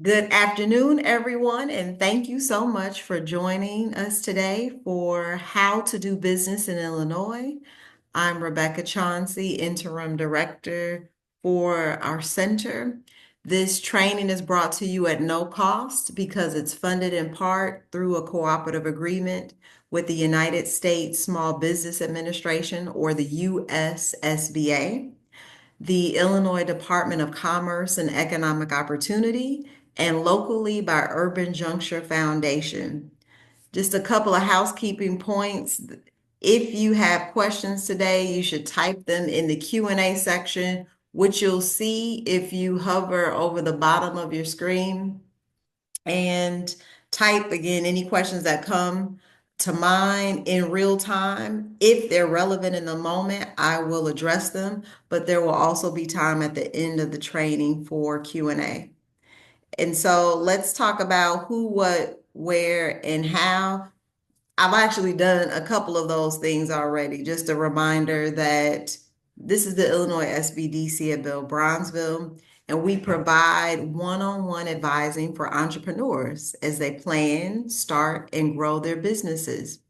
Good afternoon, everyone, and thank you so much for joining us today for How to Do Business in Illinois. I'm Rebecca Chauncey, Interim Director for our center. This training is brought to you at no cost because it's funded in part through a cooperative agreement with the United States Small Business Administration, or the USSBA, the Illinois Department of Commerce and Economic Opportunity, and locally by Urban Juncture Foundation. Just a couple of housekeeping points. If you have questions today, you should type them in the Q&A section, which you'll see if you hover over the bottom of your screen and type again any questions that come to mind in real time. If they're relevant in the moment, I will address them, but there will also be time at the end of the training for Q&A. And so let's talk about who, what, where, and how. I've actually done a couple of those things already. Just a reminder that this is the Illinois SBDC at Bill Bronzeville, and we provide one-on-one advising for entrepreneurs as they plan, start, and grow their businesses.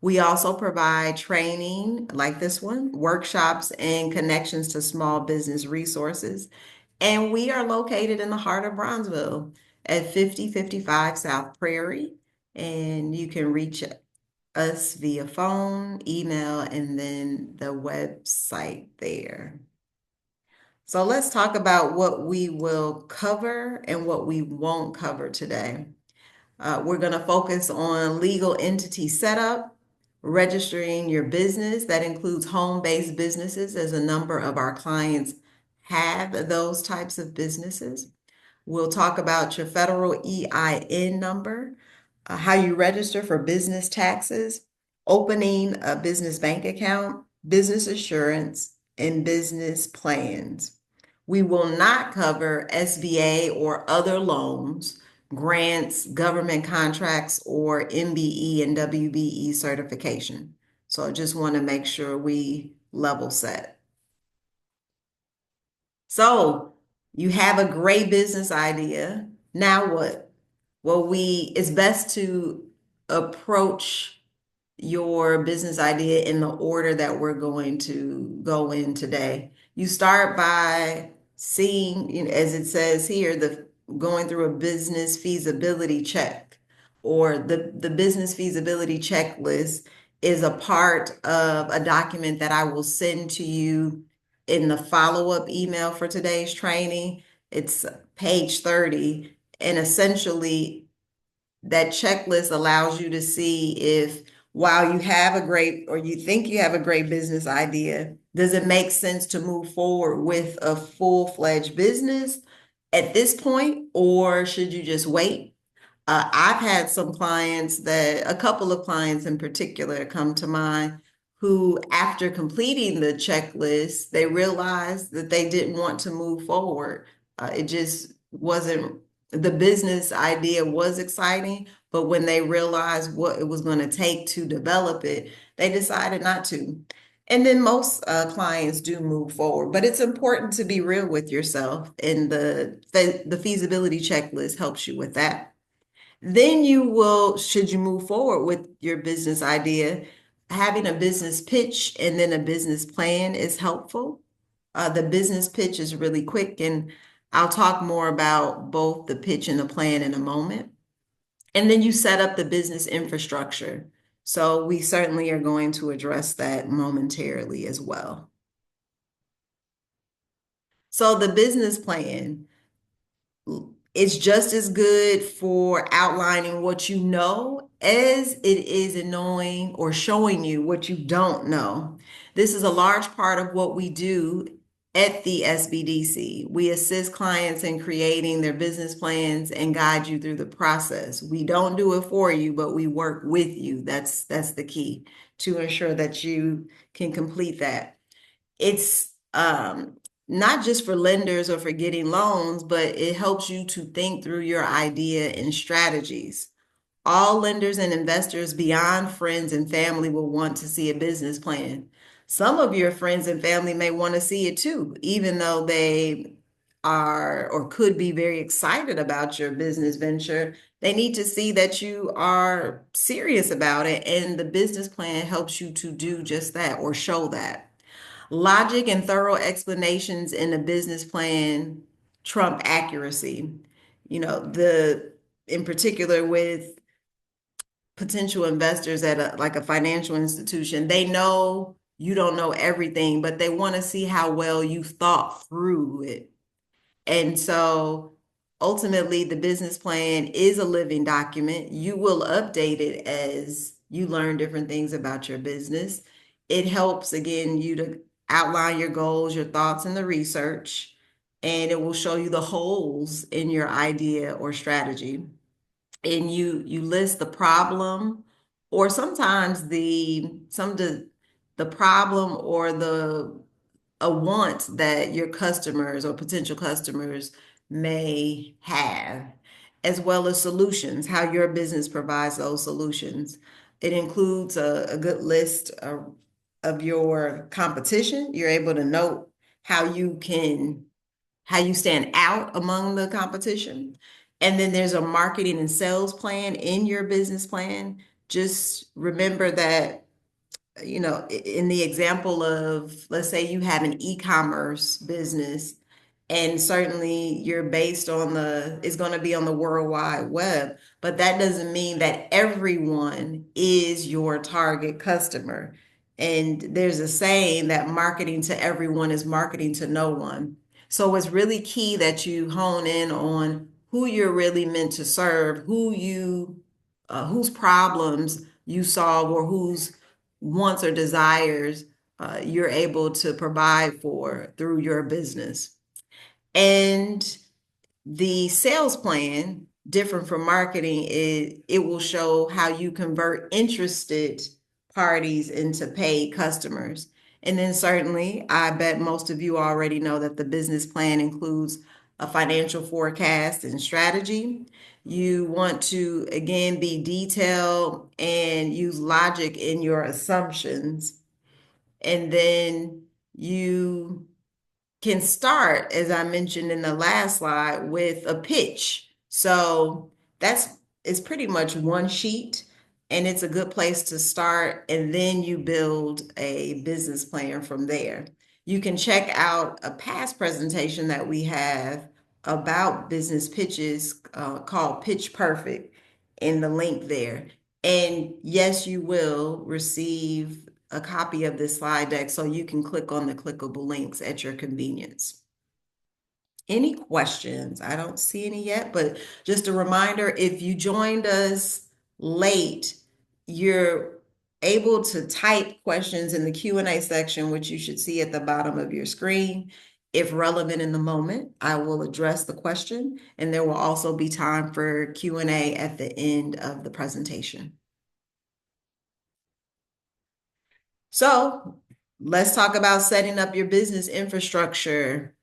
We also provide training like this one, workshops, and connections to small business resources. And we are located in the heart of Bronzeville at 5055 South Prairie. And you can reach us via phone, email, and then the website there. So let's talk about what we will cover and what we won't cover today. We're going to focus on legal entity setup, registering your business. That includes home-based businesses, as a number of our clients have those types of businesses. We'll talk about your federal EIN number, how you register for business taxes, opening a business bank account, business assurance, and business plans. We will not cover SBA or other loans, grants, government contracts, or MBE and WBE certification. So I just want to make sure we level set. So you have a great business idea. Now what? Well, it's best to approach your business idea in the order that we're going to go in today. You start by seeing, as it says here, the going through a business feasibility check, or the business feasibility checklist is a part of a document that I will send to you in the follow-up email for today's training. It's page 30, and essentially that checklist allows you to see if, while you have a great, or you think you have a great business idea, does it make sense to move forward with a full-fledged business at this point, or should you just wait? I've had a couple of clients in particular come to mind who, after completing the checklist, they realized that they didn't want to move forward. It just wasn't, the business idea was exciting, but when they realized what it was going to take to develop it, they decided not to. And then most clients do move forward, but it's important to be real with yourself, and the feasibility checklist helps you with that. Then should you move forward with your business idea, having a business pitch and then a business plan is helpful. The business pitch is really quick, and I'll talk more about both the pitch and the plan in a moment. And then you set up the business infrastructure. So we certainly are going to address that momentarily as well. So the business plan, it's just as good for outlining what you know as it is in knowing or showing you what you don't know. This is a large part of what we do at the SBDC. We assist clients in creating their business plans and guide you through the process. We don't do it for you, but we work with you. That's the key to ensure that you can complete that. It's not just for lenders or for getting loans, but it helps you to think through your idea and strategies. All lenders and investors beyond friends and family will want to see a business plan. Some of your friends and family may want to see it too, even though they are or could be very excited about your business venture, they need to see that you are serious about it, and the business plan helps you to do just that or show that. Logic and thorough explanations in a business plan trump accuracy. In particular with potential investors at like a financial institution, they know you don't know everything, but they want to see how well you thought through it. And so ultimately, the business plan is a living document. You will update it as you learn different things about your business. It helps, again, you to outline your goals, your thoughts, and the research, and it will show you the holes in your idea or strategy. And you list the problem, or sometimes the problem or the a want that your customers or potential customers may have, as well as solutions, how your business provides those solutions. It includes a good list of your competition. You're able to note how how you stand out among the competition. And then there's a marketing and sales plan in your business plan. Just remember that, in the example of, let's say you have an e-commerce business, and certainly you're based on it's going to be on the World Wide Web, but that doesn't mean that everyone is your target customer. And there's a saying that marketing to everyone is marketing to no one. So it's really key that you hone in on who you're really meant to serve, whose problems you solve, or whose wants or desires you're able to provide for through your business. And the sales plan, different from marketing, it will show how you convert interested parties into paid customers. And then certainly, I bet most of you already know that the business plan includes a financial forecast and strategy. You want to, again, be detailed and use logic in your assumptions. And then you can start, as I mentioned in the last slide, with a pitch. So that's it's pretty much one sheet, and it's a good place to start. And then you build a business plan from there. You can check out a past presentation that we have about business pitches called Pitch Perfect in the link there. And yes, you will receive a copy of this slide deck so you can click on the clickable links at your convenience. Any questions? I don't see any yet, but just a reminder, if you joined us late, you're able to type questions in the Q&A section, which you should see at the bottom of your screen. If relevant in the moment, I will address the question, and there will also be time for Q&A at the end of the presentation. So let's talk about setting up your business infrastructure.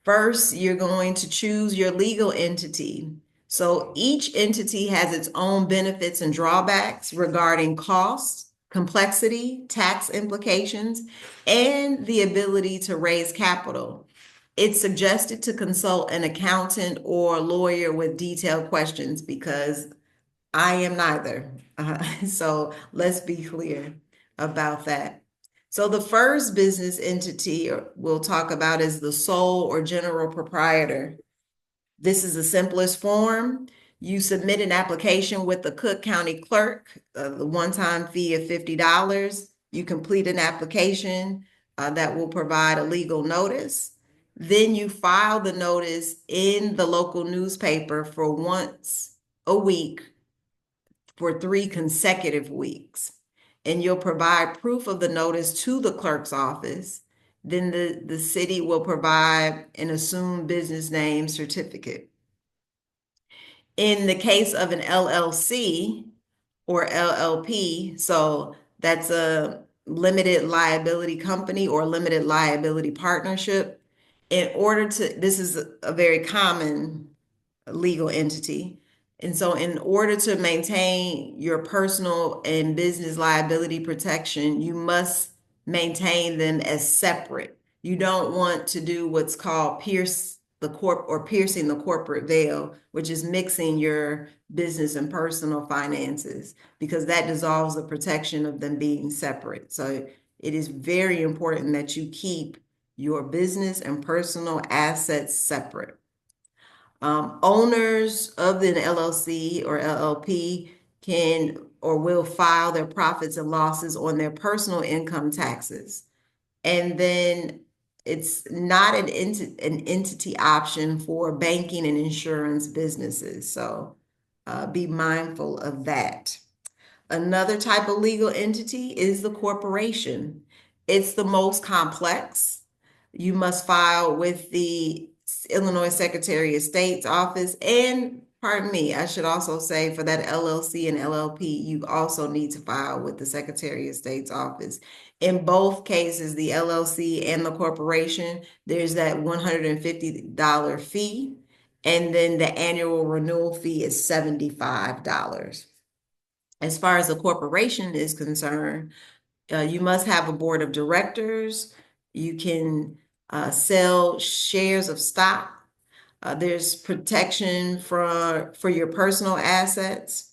First, you're going to choose your legal entity. So each entity has its own benefits and drawbacks regarding costs, complexity, tax implications, and the ability to raise capital. It's suggested to consult an accountant or lawyer with detailed questions because I am neither. So let's be clear about that. So the first business entity we'll talk about is the sole or general proprietor. This is the simplest form. You submit an application with the Cook County Clerk, the one-time fee of $50. You complete an application that will provide a legal notice. Then you file the notice in the local newspaper for once a week for 3 consecutive weeks. And you'll provide proof of the notice to the clerk's office. Then the city will provide an assumed business name certificate. In the case of an LLC or LLP, so that's a limited liability company or limited liability partnership. This is a very common legal entity. And so in order to maintain your personal and business liability protection, you must maintain them as separate. You don't want to do what's called or piercing the corporate veil, which is mixing your business and personal finances, because that dissolves the protection of them being separate. So it is very important that you keep your business and personal assets separate. Owners of an LLC or LLP can or will file their profits and losses on their personal income taxes. And then it's not an entity option for banking and insurance businesses. So be mindful of that. Another type of legal entity is the corporation. It's the most complex. You must file with the Illinois Secretary of State's office, and pardon me, I should also say for that LLC and LLP, you also need to file with the Secretary of State's office. In both cases, the LLC and the corporation, there's that $150 fee, and then the annual renewal fee is $75. As far as a corporation is concerned, you must have a board of directors. You can sell shares of stock. There's protection for your personal assets.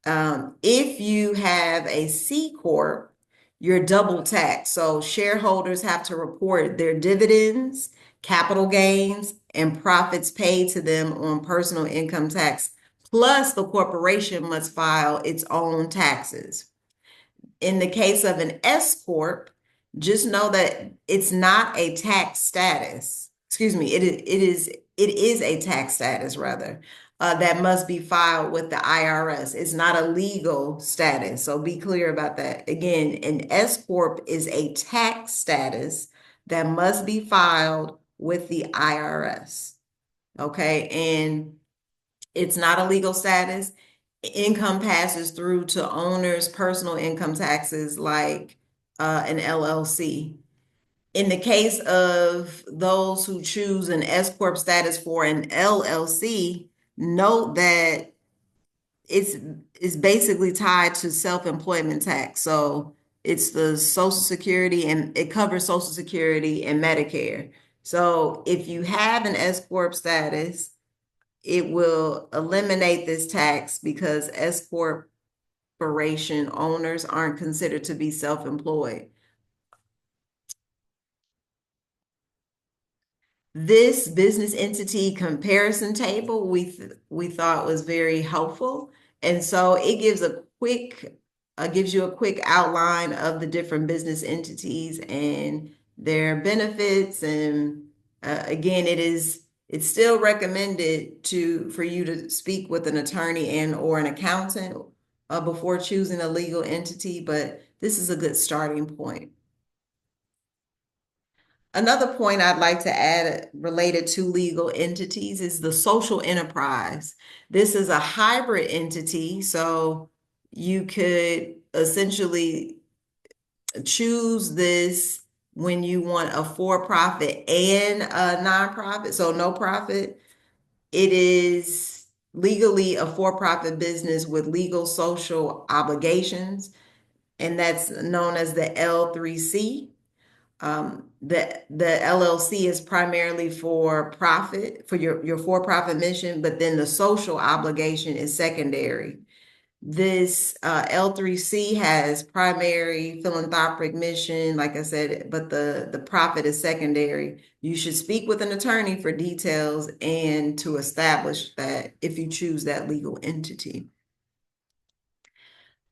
If you have a C corp, you're double taxed. So shareholders have to report their dividends, capital gains, and profits paid to them on personal income tax. Plus, the corporation must file its own taxes. In the case of an S corp, just know that it's not a tax status. Excuse me, it is a tax status rather, that must be filed with the IRS. It's not a legal status, so be clear about that. Again, an S corp is a tax status that must be filed with the IRS. Okay, and it's not a legal status. Income passes through to owners' personal income taxes like an LLC. In the case of those who choose an S corp status for an LLC, note that it's basically tied to self-employment tax. So it's the Social Security, and it covers Social Security and Medicare. So if you have an S corp status, it will eliminate this tax because S corporation owners aren't considered to be self-employed. This business entity comparison table we thought was very helpful. And so it gives you a quick outline of the different business entities and their benefits. And again, it's still recommended for you to speak with an attorney and or an accountant before choosing a legal entity, but this is a good starting point. Another point I'd like to add related to legal entities is the social enterprise. This is a hybrid entity, so you could essentially choose this when you want a for-profit and a nonprofit, so no profit. It is legally a for-profit business with legal social obligations, and that's known as the L3C. The LLC is primarily for profit, for your for-profit mission, but then the social obligation is secondary. This L3C has primary philanthropic mission, like I said, but the profit is secondary. You should speak with an attorney for details and to establish that if you choose that legal entity.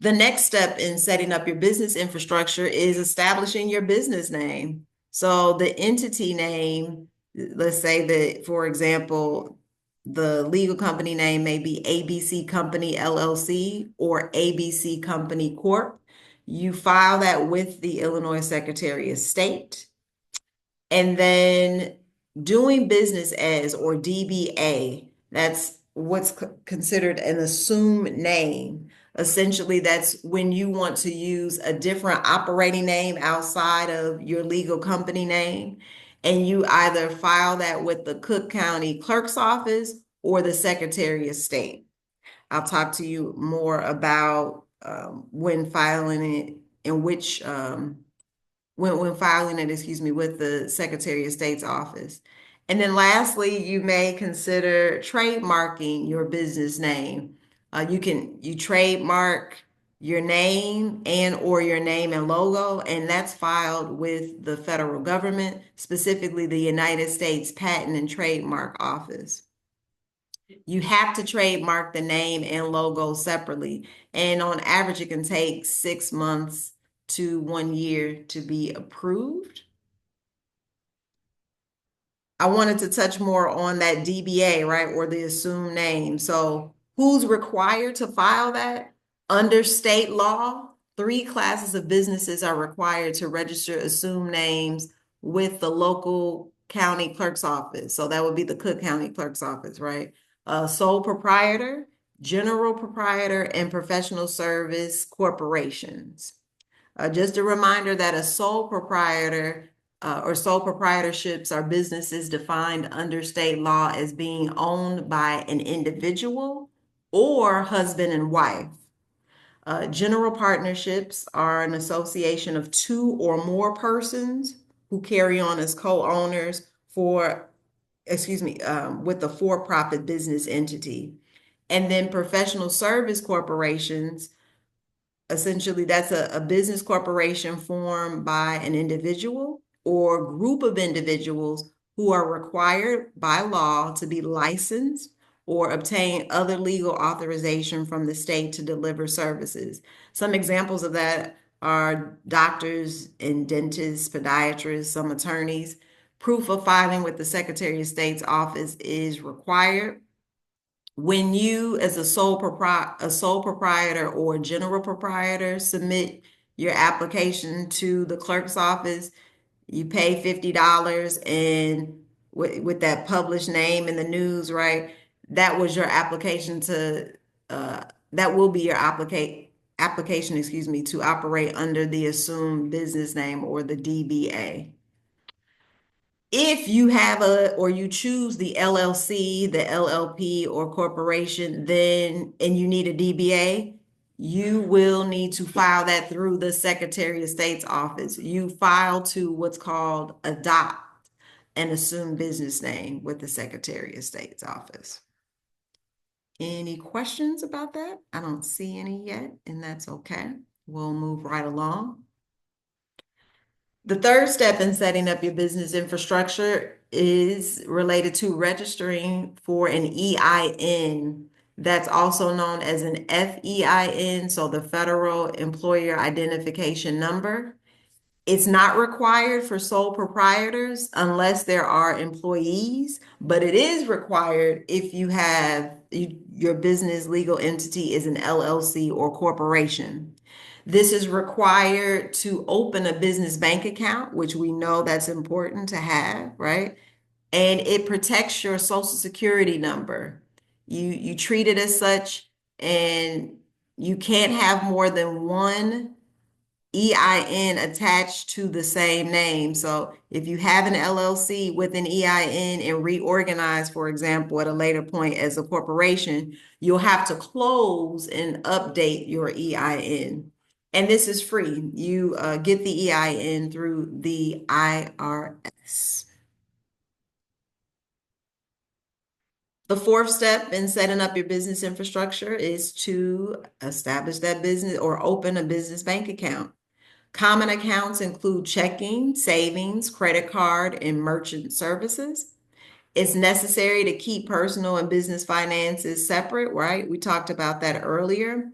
The next step in setting up your business infrastructure is establishing your business name. So the entity name, let's say that, for example, the legal company name may be ABC Company LLC or ABC Company Corp. You file that with the Illinois Secretary of State. And then doing business as, or DBA, that's what's considered an assumed name. Essentially, that's when you want to use a different operating name outside of your legal company name, and you either file that with the Cook County Clerk's Office or the Secretary of State. I'll talk to you more about when filing it and when filing it, excuse me, with the Secretary of State's office. And then lastly, you may consider trademarking your business name. You trademark your name and or your name and logo, and that's filed with the federal government, specifically the United States Patent and Trademark Office. You have to trademark the name and logo separately, and on average, it can take 6 months to 1 year to be approved. I wanted to touch more on that DBA, right, or the assumed name. So who's required to file that? Under state law, three classes of businesses are required to register assumed names with the local county clerk's office. So that would be the Cook County Clerk's Office, right? Sole proprietor, general proprietor, and professional service corporations. Just a reminder that a sole proprietor or sole proprietorships are businesses defined under state law as being owned by an individual or husband and wife. General partnerships are an association of two or more persons who carry on as co-owners with a for-profit business entity. And then professional service corporations, essentially, that's a business corporation formed by an individual or group of individuals who are required by law to be licensed or obtain other legal authorization from the state to deliver services. Some examples of that are doctors and dentists, podiatrists, some attorneys. Proof of filing with the Secretary of State's office is required. When you, as a sole proprietor or general proprietor, submit your application to the clerk's office, you pay $50, and with that published name in the news, right? That was your application that will be your application, to operate under the assumed business name or the DBA. If you have or you choose the LLC, the LLP, or corporation, and you need a DBA, you will need to file that through the Secretary of State's office. You file to what's called adopt an assumed business name with the Secretary of State's office. Any questions about that? I don't see any yet, and that's okay. We'll move right along. The third step in setting up your business infrastructure is related to registering for an EIN. That's also known as an FEIN, so the Federal Employer Identification Number. It's not required for sole proprietors unless there are employees, but it is required if your business legal entity is an LLC or corporation. This is required to open a business bank account, which we know that's important to have, right? And it protects your social security number. You treat it as such, and you can't have more than one EIN attached to the same name. So if you have an LLC with an EIN and reorganize, for example, at a later point as a corporation, you'll have to close and update your EIN. And this is free. You get the EIN through the IRS. The fourth step in setting up your business infrastructure is to establish that business or open a business bank account. Common accounts include checking, savings, credit card, and merchant services. It's necessary to keep personal and business finances separate, right? We talked about that earlier.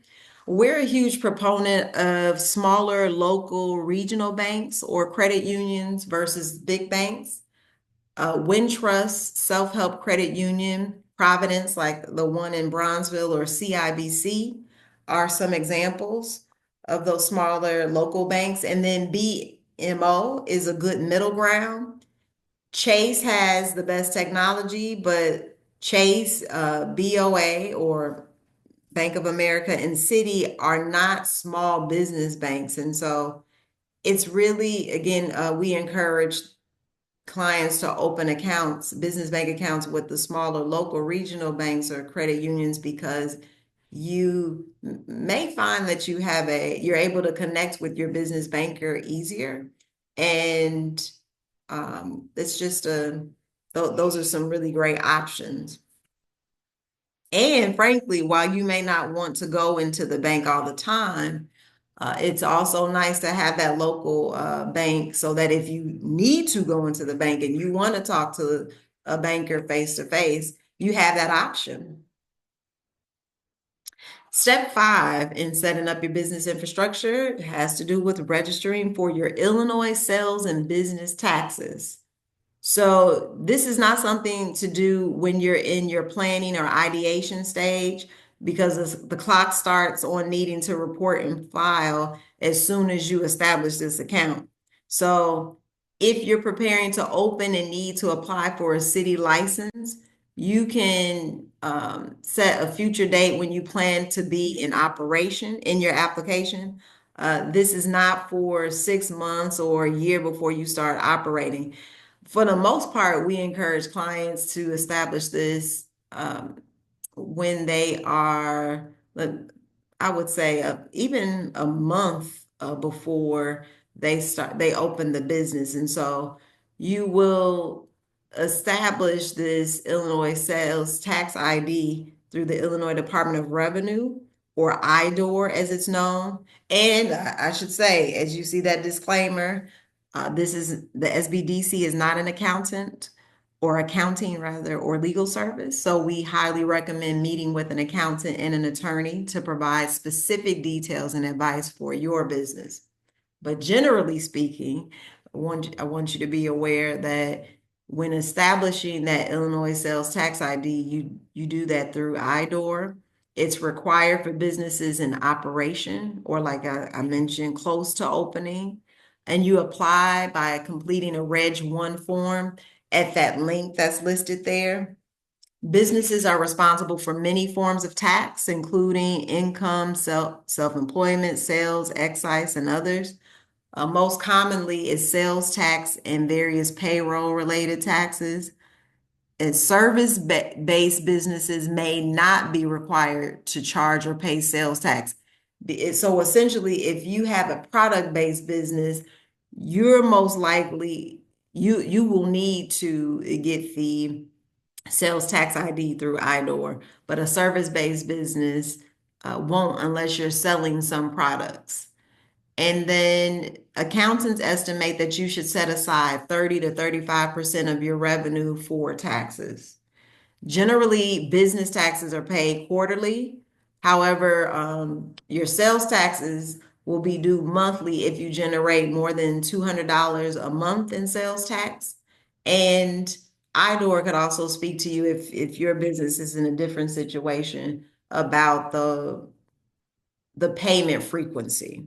We're a huge proponent of smaller local regional banks or credit unions versus big banks. Wintrust, Self-Help Credit Union, Providence, like the one in Bronzeville, or CIBC are some examples of those smaller local banks. And then BMO is a good middle ground. Chase has the best technology, but Chase, BOA, or Bank of America, and Citi are not small business banks. And so it's really, again, we encourage clients to open accounts, business bank accounts with the smaller local regional banks or credit unions, because you may find that you're able to connect with your business banker easier. And it's just Those are some really great options. And frankly, while you may not want to go into the bank all the time, it's also nice to have that local bank so that if you need to go into the bank and you want to talk to a banker face to face, you have that option. Step 5 in setting up your business infrastructure has to do with registering for your Illinois sales and business taxes. So this is not something to do when you're in your planning or ideation stage because the clock starts on needing to report and file as soon as you establish this account. So if you're preparing to open and need to apply for a city license, you can set a future date when you plan to be in operation in your application. This is not for 6 months or a year before you start operating. For the most part, we encourage clients to establish this when they are, I would say, even a month before they open the business. And so you will establish this Illinois Sales Tax ID through the Illinois Department of Revenue, or IDOR as it's known. And I should say, as you see that disclaimer, this is the SBDC is not an accountant or accounting rather, or legal service. So we highly recommend meeting with an accountant and an attorney to provide specific details and advice for your business. But generally speaking, I want you to be aware that when establishing that Illinois sales tax ID, you do that through IDOR. It's required for businesses in operation or, like I mentioned, close to opening. And you apply by completing a Reg 1 form at that link that's listed there. Businesses are responsible for many forms of tax, including income, self-employment, sales, excise, and others. Most commonly is sales tax and various payroll-related taxes. And service-based businesses may not be required to charge or pay sales tax. So essentially, if you have a product-based business, you're most likely, you will need to get the sales tax ID through IDOR, but a service-based business won't unless you're selling some products. And then accountants estimate that you should set aside 30 to 35% of your revenue for taxes. Generally, business taxes are paid quarterly. However, your sales taxes will be due monthly if you generate more than $200 a month in sales tax. And IDOR could also speak to you if your business is in a different situation about the payment frequency.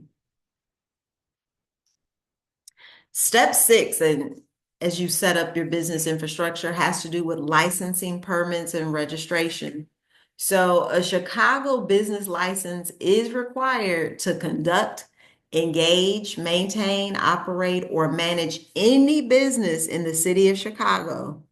Step 6, and as you set up your business infrastructure, has to do with licensing, permits, and registration. So a Chicago business license is required to conduct, engage, maintain, operate, or manage any business in the city of Chicago.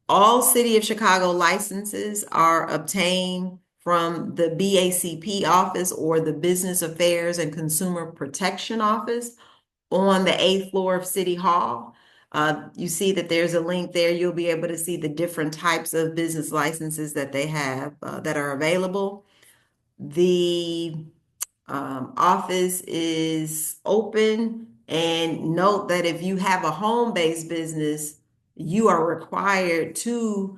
All City of Chicago licenses are obtained from the BACP office or the Business Affairs and Consumer Protection Office on the 8th floor of City Hall. You see that there's a link there. You'll be able to see the different types of business licenses that they have that are available. The office is open, and note that if you have a home-based business, you are required to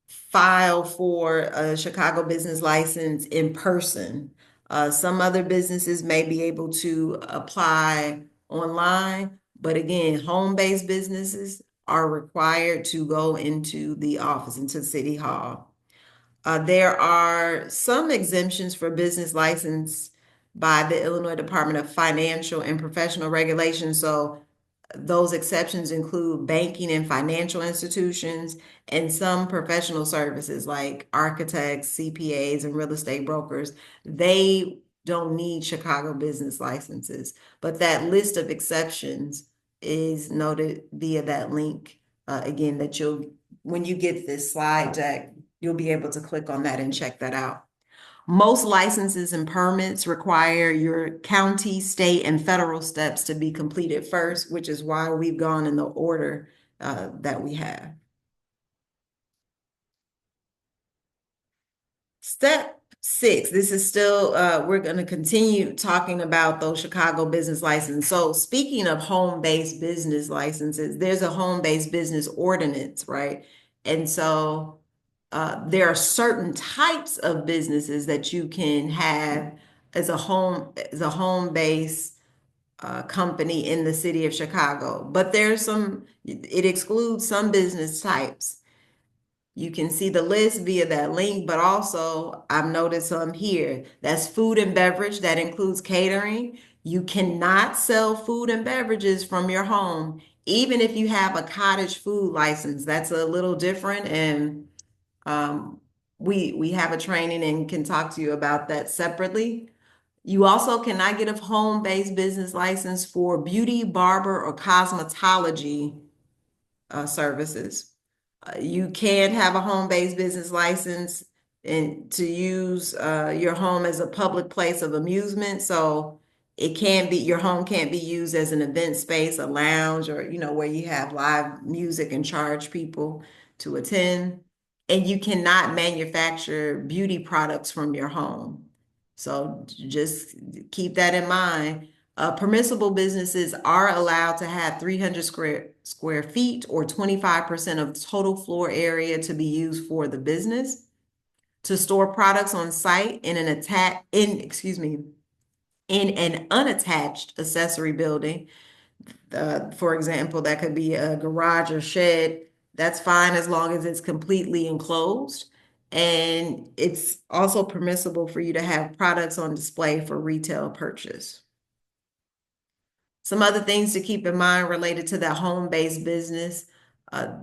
file for a Chicago business license in person. Some other businesses may be able to apply online, but again, home-based businesses are required to go into the office, into City Hall. There are some exemptions for business license by the Illinois Department of Financial and Professional Regulation. So those exceptions include banking and financial institutions and some professional services like architects, CPAs, and real estate brokers. They don't need Chicago business licenses, but that list of exceptions is noted via that link. Again, that when you get this slide deck, you'll be able to click on that and check that out. Most licenses and permits require your county, state, and federal steps to be completed first, which is why we've gone in the order that we have. Step 6, this is still, we're going to continue talking about those Chicago business licenses. So speaking of home-based business licenses, there's a home-based business ordinance, right? And so there are certain types of businesses that you can have as a home-based company in the city of Chicago. But it excludes some business types. You can see the list via that link, but also I've noticed some here. That's food and beverage. That includes catering. You cannot sell food and beverages from your home, even if you have a cottage food license. That's a little different, and um, we have a training and can talk to you about that separately. You also cannot get a home-based business license for beauty, barber, or cosmetology services. You can have a home-based business license and to use your home as a public place of amusement. So your home can't be used as an event space, a lounge, or where you have live music and charge people to attend. And you cannot manufacture beauty products from your home. So just keep that in mind. Permissible businesses are allowed to have 300 square feet or 25% of total floor area to be used for the business. To store products on site in an unattached accessory building. For example, that could be a garage or shed. That's fine as long as it's completely enclosed. And it's also permissible for you to have products on display for retail purchase. Some other things to keep in mind related to that home-based business. Uh,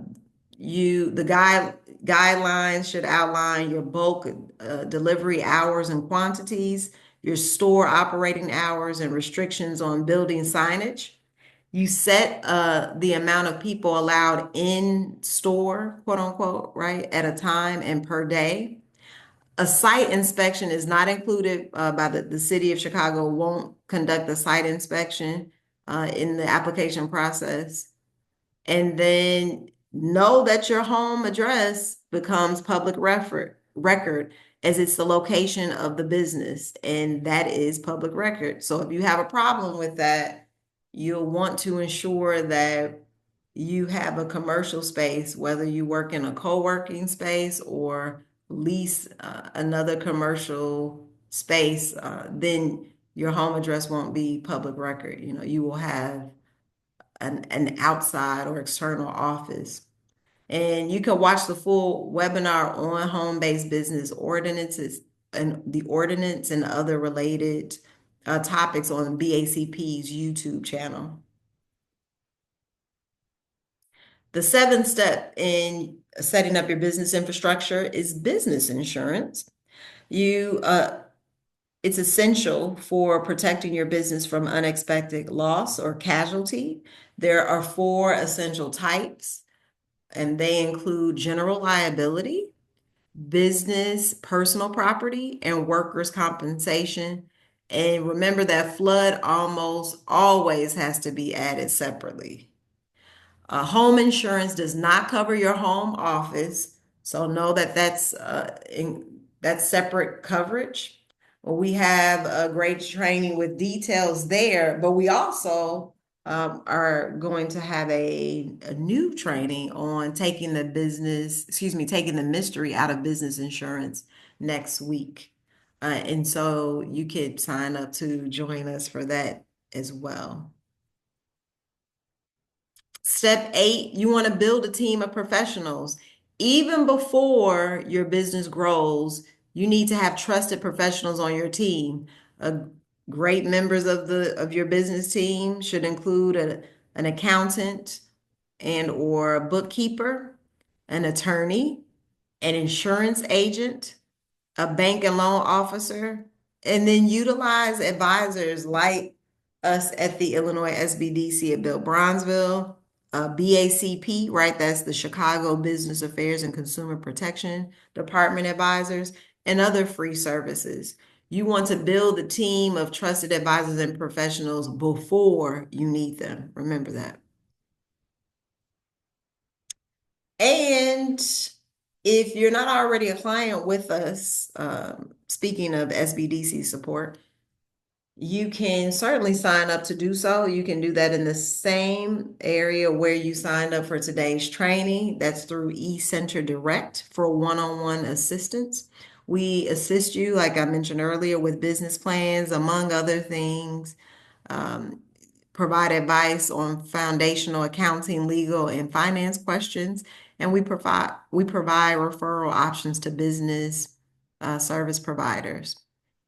guidelines should outline your bulk delivery hours and quantities, your store operating hours and restrictions on building signage. You set the amount of people allowed in store, quote unquote, right, at a time and per day. A site inspection is not included by the city of Chicago won't conduct a site inspection in the application process. And then know that your home address becomes public record as it's the location of the business, and that is public record. So if you have a problem with that, you'll want to ensure that you have a commercial space, whether you work in a co-working space or lease another commercial space, then your home address won't be public record. You will have an outside or external office. And you can watch the full webinar on home-based business ordinances and the ordinance and other related topics on BACP's YouTube channel. The seventh step in setting up your business infrastructure is business insurance. It's essential for protecting your business from unexpected loss or casualty. There are 4 essential types, and they include general liability, business, personal property, and workers' compensation. And remember that flood almost always has to be added separately. Home insurance does not cover your home office, so know that that's separate coverage. We have a great training with details there, but we also are going to have a new training on taking the mystery out of business insurance next week. And so you could sign up to join us for that as well. Step 8, you want to build a team of professionals. Even before your business grows, you need to have trusted professionals on your team. Great members of your business team should include an accountant and or a bookkeeper, an attorney, an insurance agent, a bank and loan officer, and then utilize advisors like us at the Illinois SBDC at Bill Bronzeville, BACP, right? That's the Chicago Business Affairs and Consumer Protection Department advisors, and other free services. You want to build a team of trusted advisors and professionals before you need them. Remember that. And If you're not already a client with us, speaking of SBDC support, you can certainly sign up to do so. You can do that in the same area where you signed up for today's training. That's through eCenter Direct for one-on-one assistance. We assist you, like I mentioned earlier, with business plans, among other things, um, provide advice on foundational accounting, legal, and finance questions, and we provide referral options to business service providers.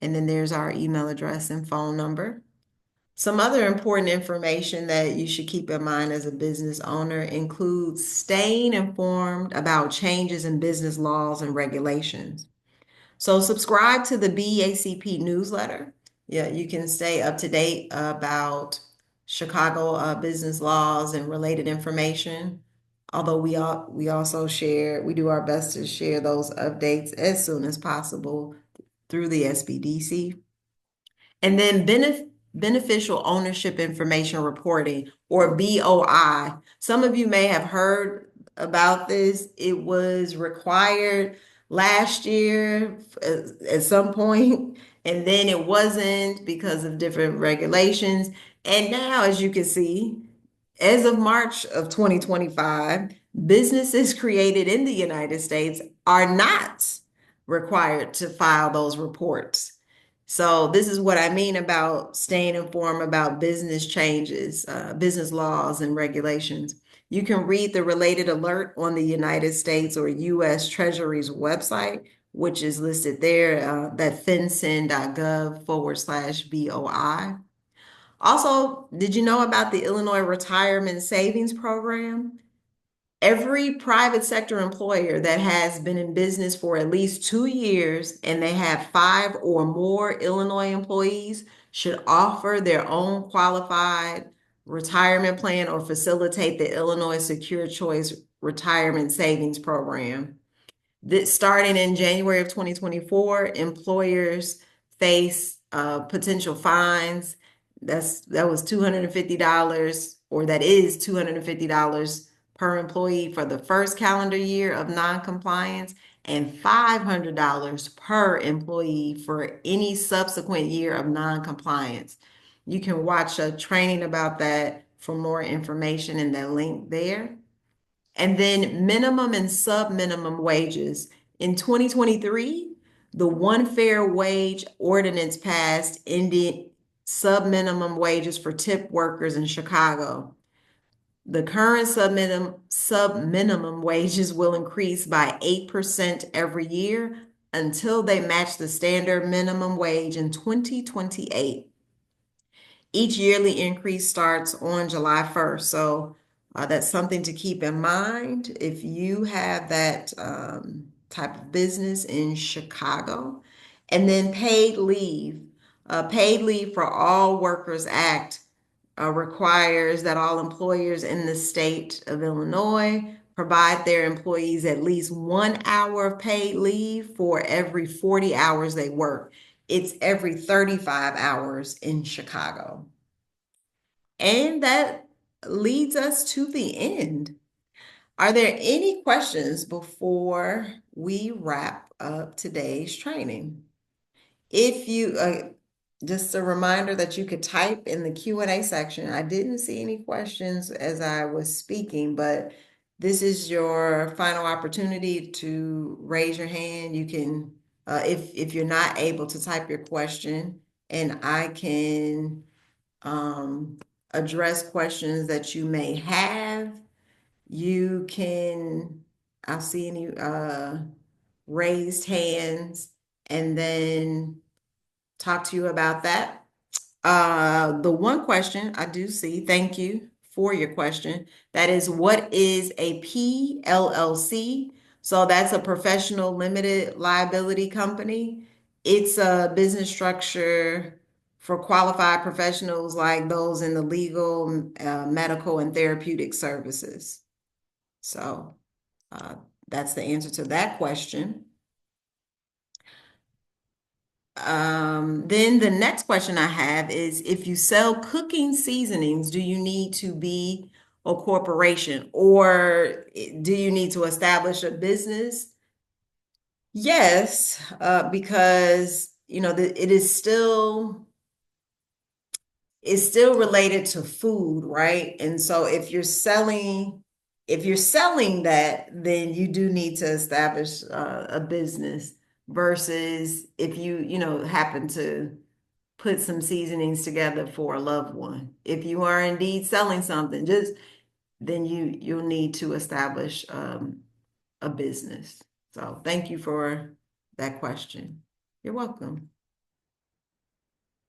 And then there's our email address and phone number. Some other important information that you should keep in mind as a business owner includes staying informed about changes in business laws and regulations. So subscribe to the BACP newsletter. Yeah, you can stay up to date about Chicago business laws and related information. Although we also we do our best to share those updates as soon as possible through the SBDC. And then beneficial ownership information reporting, or BOI. Some of you may have heard about this. It was required last year at some point, and then it wasn't because of different regulations. And now, as you can see, as of March of 2025, businesses created in the United States are not required to file those reports. So this is what I mean about staying informed about business changes, business laws and regulations. You can read the related alert on the United States or U.S. Treasury's website, which is listed there, that fincin.gov/BOI. Also, did you know about the Illinois Retirement Savings Program? Every private sector employer that has been in business for at least 2 years and they have 5 or more Illinois employees should offer their own qualified retirement plan or facilitate the Illinois Secure Choice Retirement Savings Program. This, starting in January of 2024, employers face potential fines. That was $250, or that is $250 per employee for the first calendar year of non-compliance, and $500 per employee for any subsequent year of non-compliance. You can watch a training about that for more information in that link there. And then minimum and sub-minimum wages. In 2023, the One Fair Wage Ordinance passed, ending sub-minimum wages for tip workers in Chicago. The current sub-minimum wages will increase by 8% every year until they match the standard minimum wage in 2028. Each yearly increase starts on July 1st. So that's something to keep in mind if you have that type of business in Chicago. And then paid leave. Paid leave for all workers act requires that all employers in the state of Illinois provide their employees at least 1 hour of paid leave for every 40 hours they work. It's every 35 hours in Chicago. And that leads us to the end. Are there any questions before we wrap up today's training? If you, just a reminder that you could type in the Q&A section. I didn't see any questions as I was speaking, but this is your final opportunity to raise your hand. You can, if you're not able to type your question, and I can address questions that you may have, you can, I'll see any raised hands and then talk to you about that. The one question I do see, thank you for your question, that is, what is a PLLC? So that's a professional limited liability company. It's a business structure for qualified professionals like those in the legal, medical, and therapeutic services. So that's the answer to that question. Then the next question I have is, if you sell cooking seasonings, do you need to be a corporation, or do you need to establish a business Yes, because it is still it's still related to food, right? And so if you're selling that, then you do need to establish a business versus if you happen to put some seasonings together for a loved one. If you are indeed selling something, just then you'll need to establish a business. So thank you for that question. You're welcome.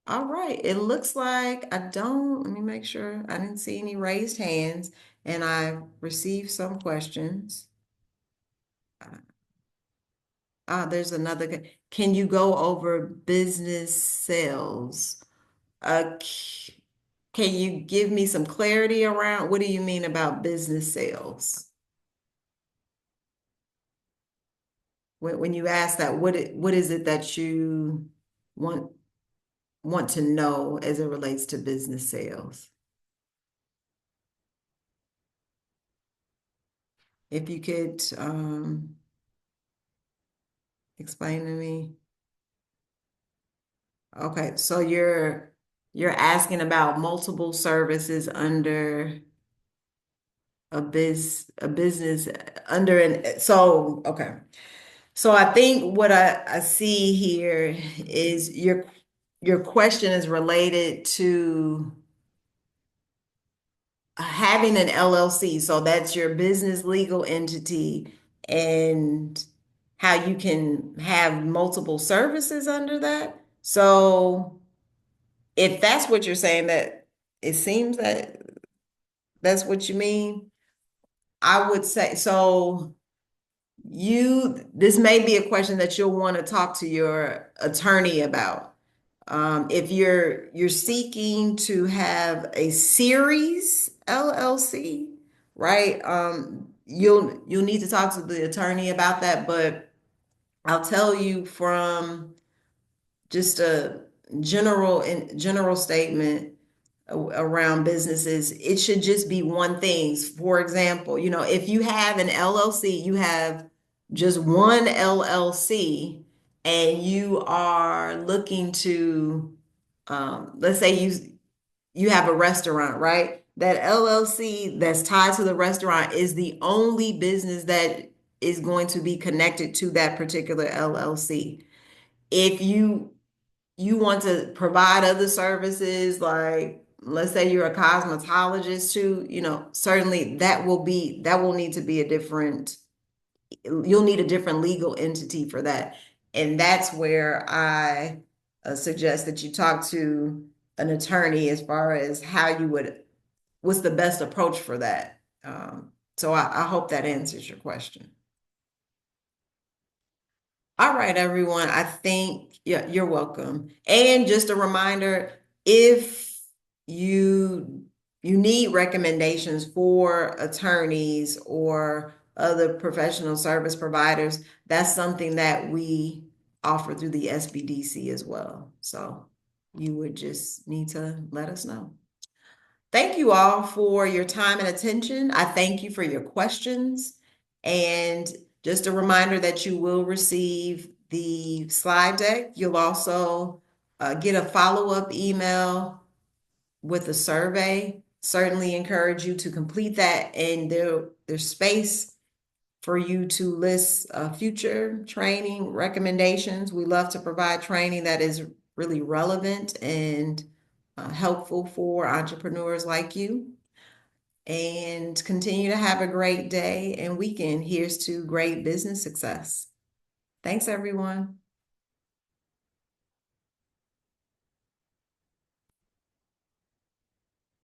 All right, it looks like let me make sure I didn't see any raised hands and I received some questions. There's another, can you go over business sales? Can you give me some clarity around what do you mean about business sales? When you ask that, what is it that you want want to know as it relates to business sales? If you could explain to me. Okay, so you're asking about multiple services under a business under an so okay. So I think what I see here is your question is related to having an LLC. So that's your business legal entity and how you can have multiple services under that. So if that's what you're saying, that it seems that that's what you mean, I would say so. This may be a question that you'll want to talk to your attorney about. If you're seeking to have a series LLC, right? You'll need to talk to the attorney about that, but I'll tell you from just a general statement around businesses, it should just be one thing. For example, if you have an LLC, you have just one LLC, and you are looking to, let's say you have a restaurant, right? That LLC that's tied to the restaurant is the only business that is going to be connected to that particular LLC. If you want to provide other services, like let's say you're a cosmetologist too, certainly that will need to be you'll need a different legal entity for that. And that's where I suggest that you talk to an attorney as far as what's the best approach for that. So I hope that answers your question. All right, everyone. I think, yeah, you're welcome. And just a reminder, if you you need recommendations for attorneys or other professional service providers, that's something that we offer through the SBDC as well. So you would just need to let us know. Thank you all for your time and attention. I thank you for your questions. And just a reminder that you will receive the slide deck. You'll also get a follow-up email with a survey. Certainly encourage you to complete that, and there's space for you to list future training recommendations. We love to provide training that is really relevant and helpful for entrepreneurs like you. And continue to have a great day and weekend. Here's to great business success. Thanks, everyone.